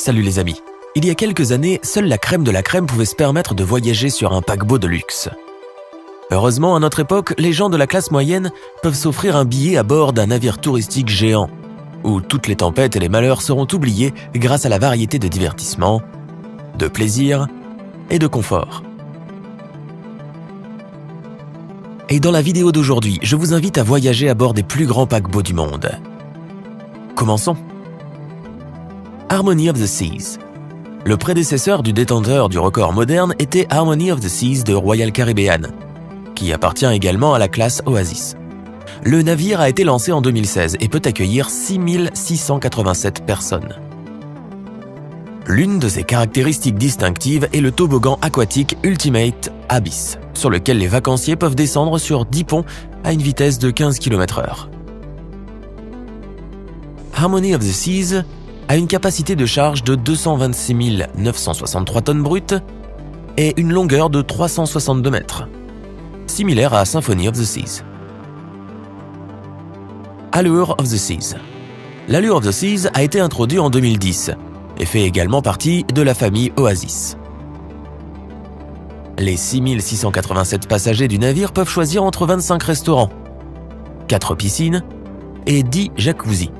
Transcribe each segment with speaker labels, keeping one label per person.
Speaker 1: Salut les amis. Il y a quelques années, seule la crème de la crème pouvait se permettre de voyager sur un paquebot de luxe. Heureusement, à notre époque, les gens de la classe moyenne peuvent s'offrir un billet à bord d'un navire touristique géant, où toutes les tempêtes et les malheurs seront oubliés grâce à la variété de divertissements, de plaisir et de confort. Et dans la vidéo d'aujourd'hui, je vous invite à voyager à bord des plus grands paquebots du monde. Commençons. Harmony of the Seas. Le prédécesseur du détenteur du record moderne était Harmony of the Seas de Royal Caribbean, qui appartient également à la classe Oasis. Le navire a été lancé en 2016 et peut accueillir 6687 personnes. L'une de ses caractéristiques distinctives est le toboggan aquatique Ultimate Abyss, sur lequel les vacanciers peuvent descendre sur 10 ponts à une vitesse de 15 km/h. Harmony of the Seas a une capacité de charge de 226 963 tonnes brutes et une longueur de 362 mètres, similaire à Symphony of the Seas. Allure of the Seas. L'Allure of the Seas a été introduit en 2010 et fait également partie de la famille Oasis. Les 6687 passagers du navire peuvent choisir entre 25 restaurants, 4 piscines et 10 jacuzzis.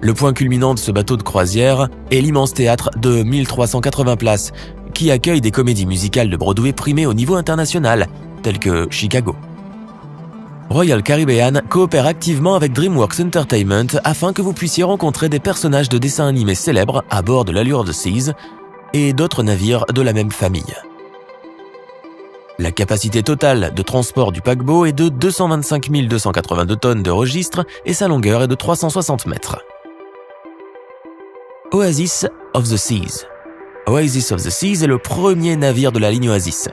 Speaker 1: Le point culminant de ce bateau de croisière est l'immense théâtre de 1380 places qui accueille des comédies musicales de Broadway primées au niveau international, telles que Chicago. Royal Caribbean coopère activement avec DreamWorks Entertainment afin que vous puissiez rencontrer des personnages de dessins animés célèbres à bord de l'Allure of the Seas et d'autres navires de la même famille. La capacité totale de transport du paquebot est de 225 282 tonnes de registre et sa longueur est de 360 mètres. Oasis of the Seas. Oasis of the Seas est le premier navire de la ligne Oasis.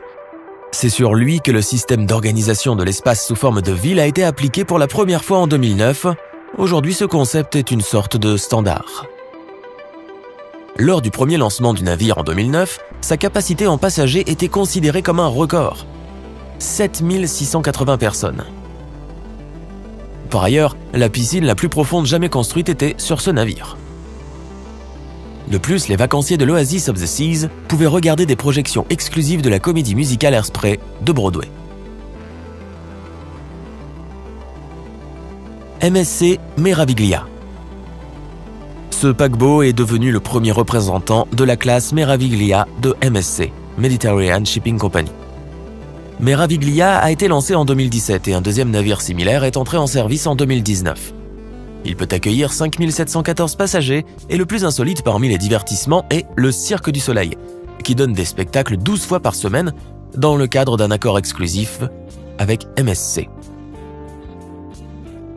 Speaker 1: C'est sur lui que le système d'organisation de l'espace sous forme de ville a été appliqué pour la première fois en 2009. Aujourd'hui, ce concept est une sorte de standard. Lors du premier lancement du navire en 2009, sa capacité en passagers était considérée comme un record. 7680 personnes. Par ailleurs, la piscine la plus profonde jamais construite était sur ce navire. De plus, les vacanciers de l'Oasis of the Seas pouvaient regarder des projections exclusives de la comédie musicale Hairspray de Broadway. MSC Meraviglia. Ce paquebot est devenu le premier représentant de la classe Meraviglia de MSC, Mediterranean Shipping Company. Meraviglia a été lancé en 2017 et un deuxième navire similaire est entré en service en 2019. Il peut accueillir 5714 passagers et le plus insolite parmi les divertissements est le Cirque du Soleil, qui donne des spectacles 12 fois par semaine dans le cadre d'un accord exclusif avec MSC.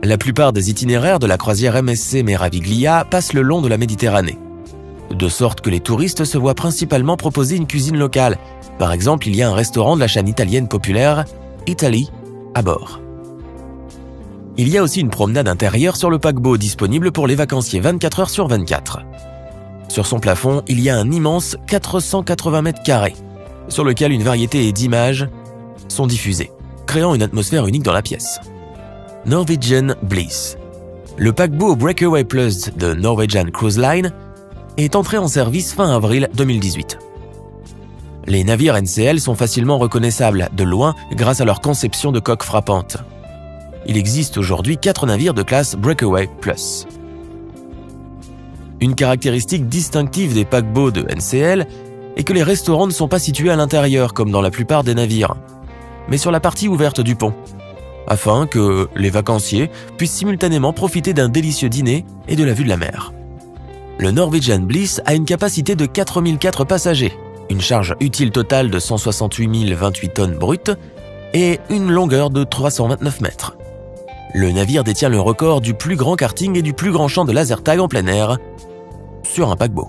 Speaker 1: La plupart des itinéraires de la croisière MSC Meraviglia passent le long de la Méditerranée, de sorte que les touristes se voient principalement proposer une cuisine locale. Par exemple, il y a un restaurant de la chaîne italienne populaire Italy à bord. Il y a aussi une promenade intérieure sur le paquebot disponible pour les vacanciers 24 heures sur 24. Sur son plafond, il y a un immense 480 mètres carrés, sur lequel une variété d'images sont diffusées, créant une atmosphère unique dans la pièce. Norwegian Bliss. Le paquebot Breakaway Plus de Norwegian Cruise Line est entré en service fin avril 2018. Les navires NCL sont facilement reconnaissables de loin grâce à leur conception de coque frappante. Il existe aujourd'hui 4 navires de classe Breakaway Plus. Une caractéristique distinctive des paquebots de NCL est que les restaurants ne sont pas situés à l'intérieur comme dans la plupart des navires, mais sur la partie ouverte du pont, afin que les vacanciers puissent simultanément profiter d'un délicieux dîner et de la vue de la mer. Le Norwegian Bliss a une capacité de 4004 passagers, une charge utile totale de 168 028 tonnes brutes et une longueur de 329 mètres. Le navire détient le record du plus grand karting et du plus grand champ de laser tag en plein air sur un paquebot.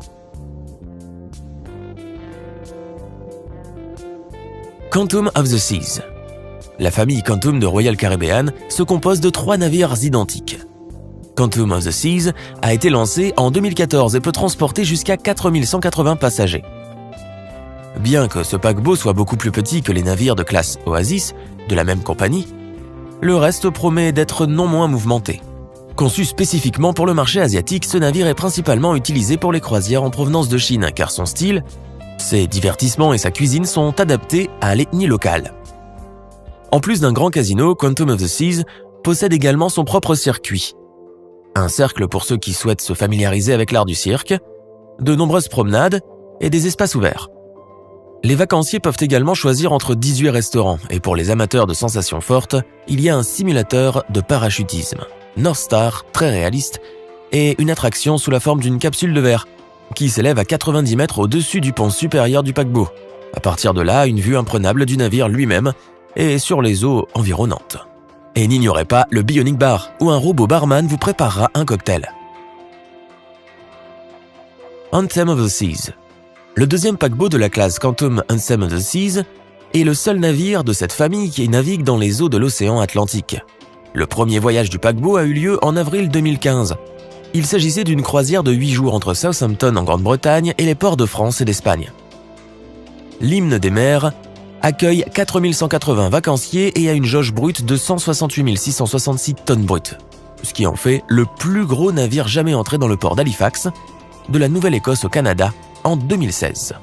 Speaker 1: Quantum of the Seas. La famille Quantum de Royal Caribbean se compose de 3 navires identiques. Quantum of the Seas a été lancé en 2014 et peut transporter jusqu'à 4180 passagers. Bien que ce paquebot soit beaucoup plus petit que les navires de classe Oasis de la même compagnie, le reste promet d'être non moins mouvementé. Conçu spécifiquement pour le marché asiatique, ce navire est principalement utilisé pour les croisières en provenance de Chine, car son style, ses divertissements et sa cuisine sont adaptés à l'ethnie locale. En plus d'un grand casino, Quantum of the Seas possède également son propre circuit. Un cercle pour ceux qui souhaitent se familiariser avec l'art du cirque, de nombreuses promenades et des espaces ouverts. Les vacanciers peuvent également choisir entre 18 restaurants et pour les amateurs de sensations fortes, il y a un simulateur de parachutisme, North Star, très réaliste, et une attraction sous la forme d'une capsule de verre qui s'élève à 90 mètres au-dessus du pont supérieur du paquebot. À partir de là, une vue imprenable du navire lui-même et sur les eaux environnantes. Et n'ignorez pas le Bionic Bar, où un robot barman vous préparera un cocktail. Anthem of the Seas. Le deuxième paquebot de la classe Quantum Anthem of the Seas est le seul navire de cette famille qui navigue dans les eaux de l'océan Atlantique. Le premier voyage du paquebot a eu lieu en avril 2015. Il s'agissait d'une croisière de 8 jours entre Southampton en Grande-Bretagne et les ports de France et d'Espagne. L'hymne des mers accueille 4180 vacanciers et a une jauge brute de 168 666 tonnes brutes, ce qui en fait le plus gros navire jamais entré dans le port d'Halifax, de la Nouvelle-Écosse au Canada, en 2016.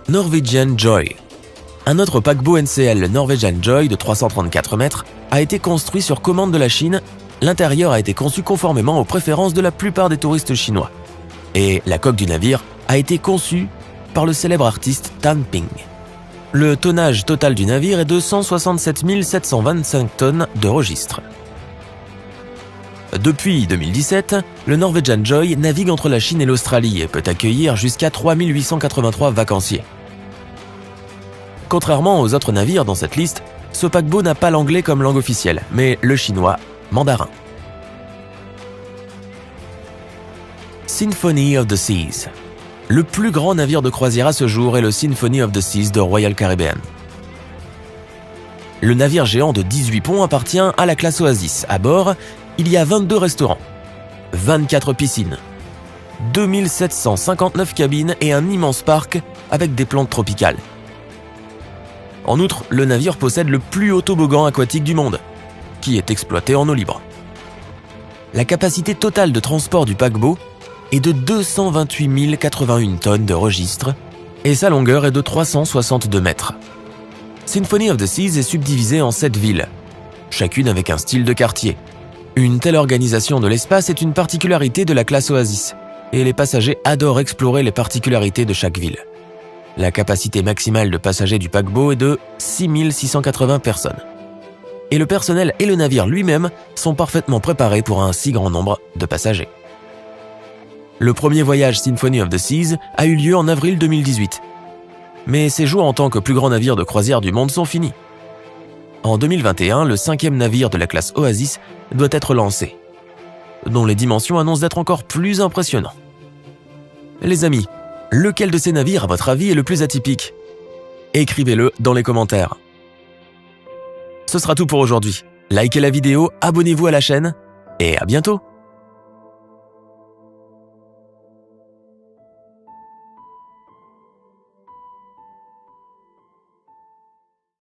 Speaker 1: Norwegian Joy. Un autre paquebot NCL, le Norwegian Joy de 334 mètres, a été construit sur commande de la Chine. L'intérieur a été conçu conformément aux préférences de la plupart des touristes chinois. Et la coque du navire a été conçue par le célèbre artiste Tan Ping. Le tonnage total du navire est de 167 725 tonnes de registre. Depuis 2017, le Norwegian Joy navigue entre la Chine et l'Australie et peut accueillir jusqu'à 3883 vacanciers. Contrairement aux autres navires dans cette liste, ce paquebot n'a pas l'anglais comme langue officielle, mais le chinois, mandarin. Symphony of the Seas. Le plus grand navire de croisière à ce jour est le Symphony of the Seas de Royal Caribbean. Le navire géant de 18 ponts appartient à la classe Oasis. À bord, il y a 22 restaurants, 24 piscines, 2759 cabines et un immense parc avec des plantes tropicales. En outre, le navire possède le plus haut toboggan aquatique du monde, qui est exploité en eau libre. La capacité totale de transport du paquebot est de 228 081 tonnes de registre et sa longueur est de 362 mètres. Symphony of the Seas est subdivisée en 7 villes, chacune avec un style de quartier. Une telle organisation de l'espace est une particularité de la classe Oasis, et les passagers adorent explorer les particularités de chaque ville. La capacité maximale de passagers du paquebot est de 6 680 personnes. Et le personnel et le navire lui-même sont parfaitement préparés pour un si grand nombre de passagers. Le premier voyage Symphony of the Seas a eu lieu en avril 2018. Mais ses jours en tant que plus grand navire de croisière du monde sont finis. En 2021, le 5e navire de la classe Oasis doit être lancé, dont les dimensions annoncent d'être encore plus impressionnants. Les amis, lequel de ces navires, à votre avis, est le plus atypique? Écrivez-le dans les commentaires. Ce sera tout pour aujourd'hui. Likez la vidéo, abonnez-vous à la chaîne et à bientôt!